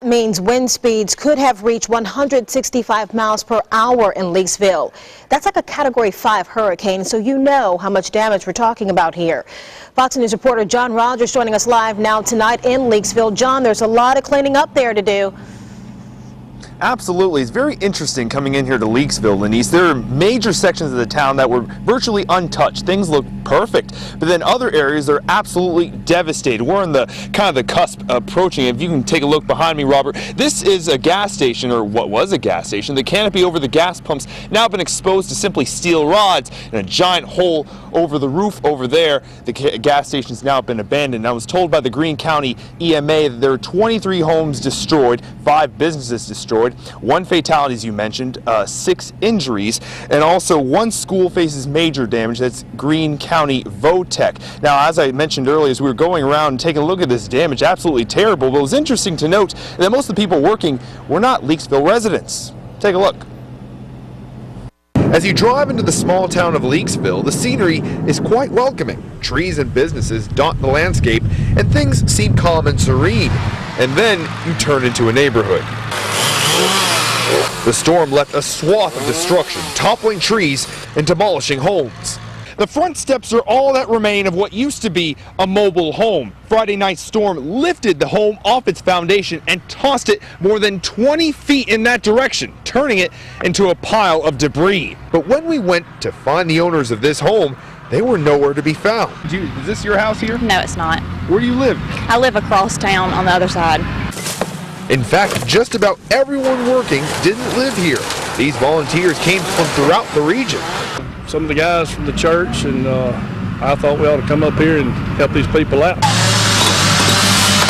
Means wind speeds could have reached 165 miles per hour in Leakesville. That's like a Category 5 hurricane, so you know how much damage we're talking about here. Fox News reporter John Rogers joining us live now tonight in Leakesville. John, there's a lot of cleaning up there to do. Absolutely. It's very interesting coming in here to Leakesville, Denise. There are major sections of the town that were virtually untouched. Things look perfect, but then other areas are absolutely devastated. We're on the kind of the cusp approaching. If you can take a look behind me, Robert, this is a gas station, or what was a gas station. The canopy over the gas pumps now been exposed to simply steel rods and a giant hole over the roof over there. The gas station's now been abandoned. I was told by the Greene County EMA that there are 23 homes destroyed, 5 businesses destroyed, 1 fatality, as you mentioned, 6 injuries, and also 1 school faces major damage. That's Greene County Votech. Now, as I mentioned earlier, as we were going around and taking a look at this damage, absolutely terrible, but it was interesting to note that most of the people working were not Leakesville residents. Take a look. As you drive into the small town of Leakesville, the scenery is quite welcoming. Trees and businesses dot the landscape, and things seem calm and serene. And then you turn into a neighborhood. The storm left a swath of destruction, toppling trees and demolishing homes. The front steps are all that remain of what used to be a mobile home. Friday night's storm lifted the home off its foundation and tossed it more than 20 feet in that direction, turning it into a pile of debris. But when we went to find the owners of this home, they were nowhere to be found. Is this your house here? No, it's not. Where do you live? I live across town on the other side. In fact, just about everyone working didn't live here. These volunteers came from throughout the region. Some of the guys from the church, and I thought we ought to come up here and help these people out.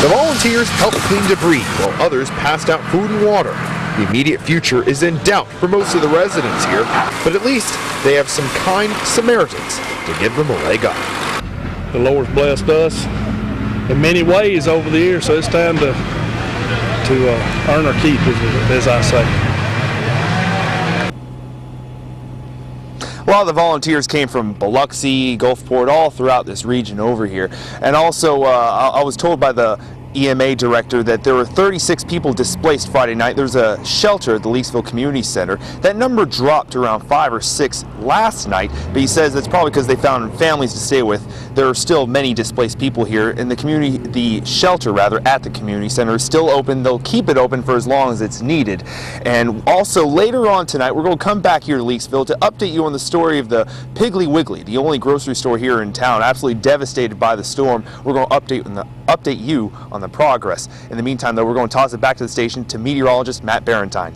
The volunteers helped clean debris while others passed out food and water. The immediate future is in doubt for most of the residents here, but at least they have some kind Samaritans to give them a leg up. The Lord's blessed us in many ways over the years, so it's time to earn our keep, as I say. A lot of the volunteers came from Biloxi, Gulfport, all throughout this region over here. And also, I was told by the EMA director that there were 36 people displaced Friday night. There's a shelter at the Leakesville Community Center. That number dropped to around 5 or 6 last night, but he says it's probably because they found families to stay with. There are still many displaced people here, and the shelter rather, at the community center is still open. They'll keep it open for as long as it's needed. And also later on tonight, we're going to come back here to Leakesville to update you on the story of the Piggly Wiggly, the only grocery store here in town, absolutely devastated by the storm. We're going to update you on the progress. In the meantime, though, we're going to toss it back to the station to meteorologist Matt Barentine.